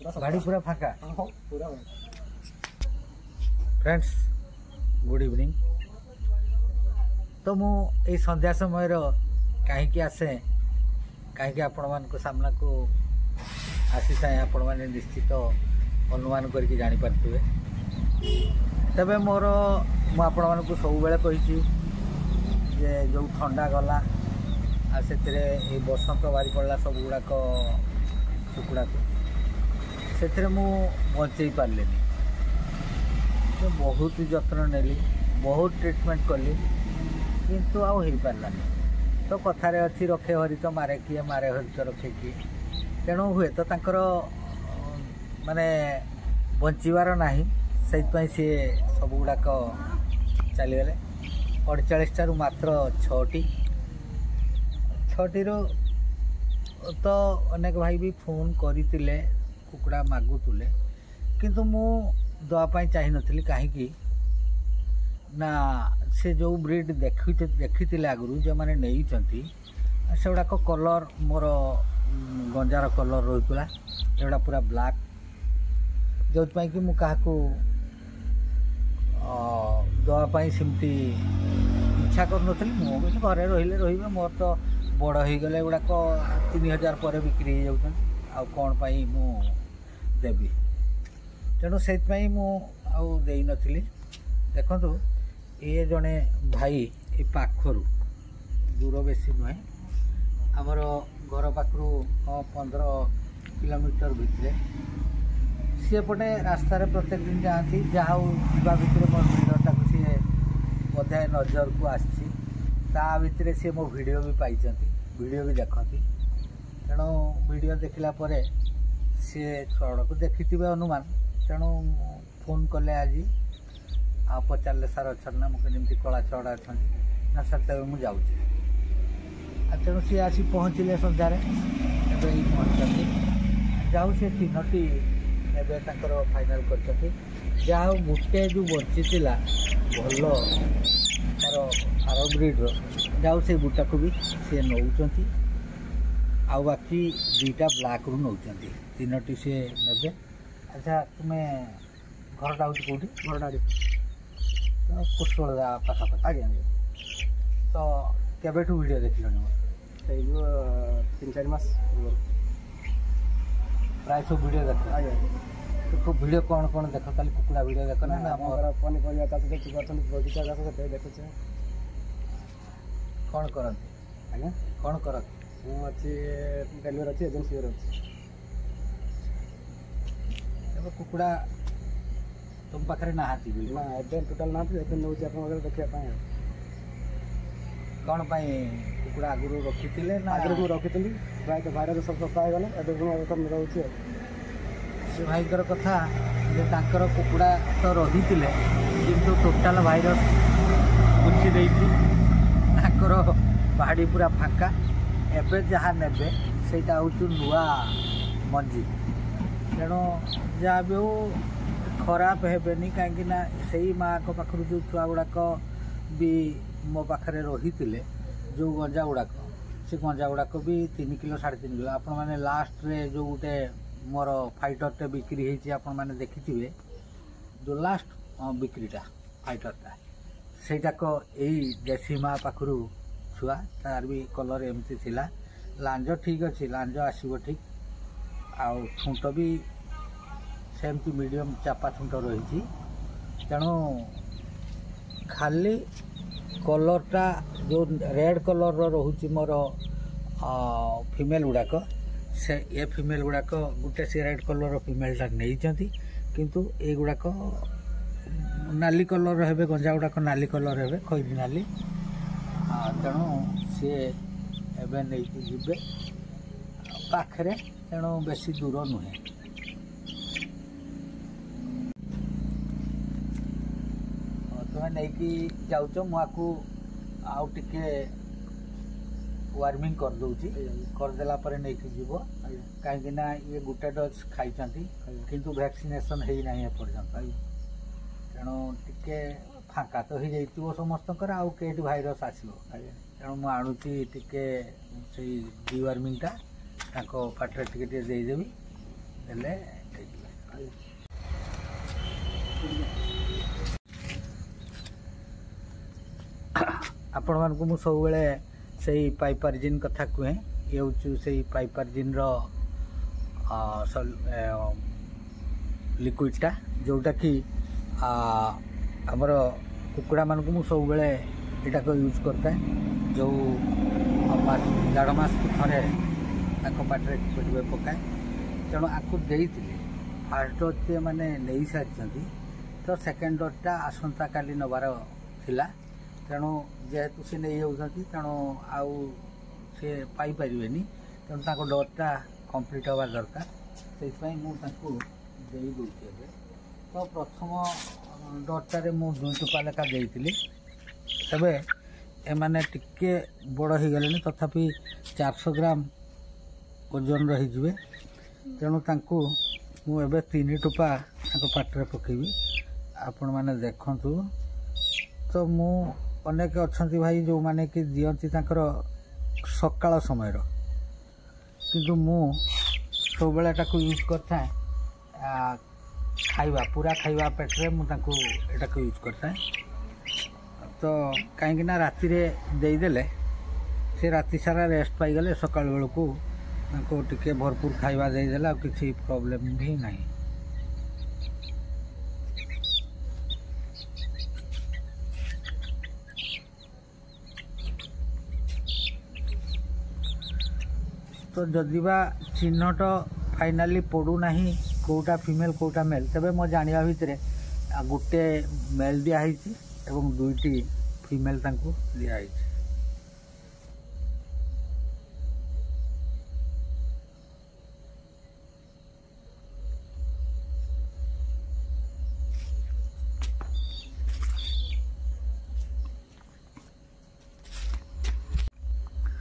गाड़ी पूरा फाका फ्रेंड्स गुड इवनिंग। तो मु ए संध्या समय कहीं आसे कहीं आपण मान सामना को आसी थाए आपण मैंने निश्चित अनुमान करके जानी पारे। तबे मोर मुझे मान को सब बेले कही जो ठंडा गला आ से बसंत बारी पड़ा सब गुड़ाक कुकुड़ा को से मु बचे पारे तो बहुत जत्न नेली बहुत ट्रीटमेंट कली किंतु आउ हो पारानी। तो कथार अच्छी रखे हरि तो मारे किए मारे हरि तो रखे किए तेणु हुए तो तांकर माने बंचीबार नाही से सी सब गुड़ाक चलीगले 48 मात्र 6टी तो अनेक भाई भी फोन करते कुकुड़ा मागुले किंतु मु दवापाई चाह नी कहीं ना से जो ब्रीड देखी आगु जो मैंने नहीं से गुड़ाक कलर मोर गंजार कलर रोला एगुड़ा पूरा ब्लैक जो कि मु क्या दवापाई सेमती इच्छा करूँ घरे रही मोर तो बड़ हो गले गुड़ाक 3000 पर बिक्री हो जाऊँ कौन पाई मु देवी तेणु से मुझे नी देखु ये जड़े भाई ये पाखर दूर बेसी नुहे आमर घर पाखु 15 किलोमीटर भितर सी पटे रास्तार प्रत्येक दिन जाती जहाँ जा भितर मो भिडटा को सी बोधे नजर को आसी भितर सी मो वीडियो भी पाई वीडियो भी देखती तेणु वीडियो देखला सी छड़ को देखी अनुमान तेणु फोन कले आज आ पचारे सार अच्छा ना मुझे कला छड़ा अच्छा ना सर तब मुझे तेणु सी आसी पहुँचले सन्धार पहुँचती जाऊ सी 3टी एवं फाइनाल कर जहाँ गोटे जो बची भल तार आर ब्रिड्र जाऊ से गुटा को भी सी नौ आ बाकी 2टा ब्लैक रू नौ 3टी सी ने। अच्छा तुम्हें घरटा हूँ कौटी घरटा पुष्पड़ा पाखापाखि आज्ञा तो केबेठू वीडियो देखिल 3-4 मास प्राय सब वीडियो देख तो वीडियो कौन कौन देख खाली कुकुड़ा वीडियो देख ना पनीपरिया चाष देखते बगीचा चाष देखुचे कौन करती आज्ञा कौन करती मुझे डेलीवर अच्छी एजेंसी अच्छी कुकुड़ा तुम पाखे ना ना एवं टोटाल ना नौ देखा कौन पाई कुकुड़ा आगुरी रखी ना आगुरी रखी प्राय भाइरस सब सफा हो गला रोचे से भाईकर कथा जे तांकर कुकुड़ा तो रही किंतु टोटाल भाइरस बुझी देकर बाड़ी पूरा फाका एवं जहाँ ने से नुआ मंजी तेणु जहाँ भी हो खराब हेनी कहीं से माँ को पाखर जो छुआ गुड़ाक भी मो पाखे रही जो गंजा गुड़ाक से गंजा गुड़ाक भी 3 किलो 3.5 किलो आपण मैंने लास्ट रे जो गोटे मोर फाइटरटे बिक्री होती आपण मैंने देखी जो लास्ट बिक्रीटा फाइटरटा सेटाक यही देसी माँ पाखु छुआ तार भी कलर एमती थिला लांज ठीक अच्छे लांज आसो ठीक आउ ठुंट भी सेमती मीडियम चापा ठुंट रही तेणु खाली कलरटा जो रेड कलर रोचे मोर फीमेल गुड़ाक से ये फीमेल गुड़ाक गोटे सी रेड कलर फीमेलटा नहीं किंतु ये गुड़ाक नाली कलर हे गंजा गुड़ाक नाली कलर हे खैरी नाली तेणु सी एवं नहीं जीवे पाखे तेणु बेसी दूर नुहे तुम्हें नहीं जाऊच मुझे आउ टिके वार्मिंग कर दूची करदेला पर नहीं जीव कहीं ये गोटे डोज खाई किंतु वैक्सीनेशन है ना एपर्यंत तेणु टिके फाँका तो हो जाइए समस्त आउ कई भाइरस आसो तेणु मुझे आणुची टिके से डिवार्मिंगटा पाटे टिके देदेवी देले आपण मानकु मु सब बेले से पाइपारजिन कथा कहे ये हूँ से पाइपारजिन लिक्विडटा जोटा कि आमर कुकुड़ा मानक मु सब बेले एटा को यूज करता है जो जाड़ मास थे पाटे पेटवे पकाए तेणु आपको देती फास्ट डोज से मैंने नहीं सारी तो सेकेंड डोजटा आसंता काली नबार थिला तेणु जेहेतु सी नहीं जाती तेणु आउ सी पाइपर तेणु ताको डोजटा कंप्लीट हवा दरकार से मुझे दूसरी तो प्रथम डोजटारे मुझे 2 टुपा लेखा देती तबे एमाने टिके बड़ हो गले तथापि 400 ग्राम ओजन रही तेणु तांकु मु एबे 3 टुपा पाटे पकेबी आपण माने देखंतु तो मु अनेक अच्छा भाई जो माने कि दियंती तांकर सकाळ समय किंतु मु सब बेला टाको यूज करता है खाइबा पूरा खाइबा पेटरे मु तांको एटा को यूज करता है तो कहीं ना राति रे देदेले से राति सारा रेस्ट पाई गले सकाळ बेलू तांको टिके भरपूर खाइबा देदेला किसी प्रॉब्लम भी नहीं। तो जदिबा चिन्हट फाइनाली पड़ूना कोटा फीमेल कोटा मेल तबे मो जानिबा भितरे गोटे मेल दिखाई एवं 2टी फीमेल तांको दिखाई।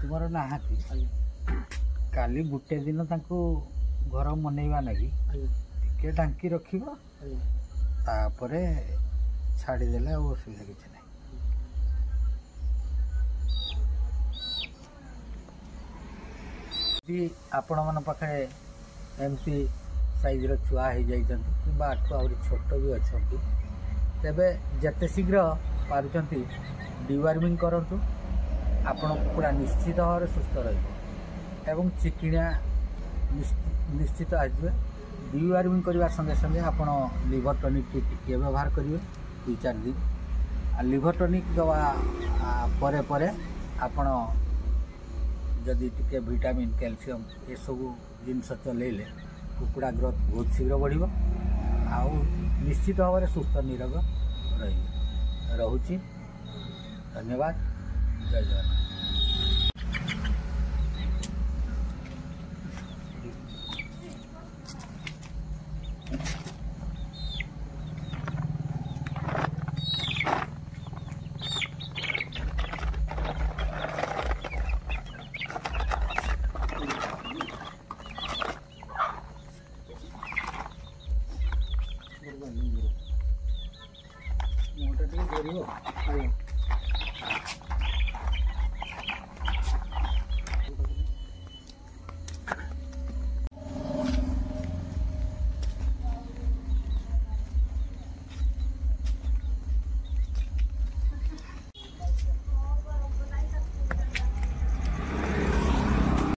तुमर नाहाती काली गुटे दिन तांको घर मनैवा लगी टिके ढांकी रखिबा तापरे छाड़ीदेले असुविधा किसी ना आपण मन पाखे एमती साइज छुआ हो जाइछन्ति कि आठु आहरी छोट भी अच्छी तेबे जते शीघ्र पारुचंती डिवार्मिंग करंतु आपण पूरा निश्चित भाव सुस्थ रहिबो एवं चिकिणिया निश्चित आसवे। डिवार्मिंग करने संगे संगे आपण लिवर टॉनिक टिके व्यवहार करेंगे 2-4 दिन लिवर टॉनिक दवा परे परे आपण जदि टिके विटामिन कैल्शियम ये सब जिनस चलेले कुकुड़ा ग्रोथ बहुत शीघ्र बढ़िबो आउ निश्चित भाव में सुस्थ निरोग रहुची। धन्यवाद। जय जगन्नाथ। मोटा टिके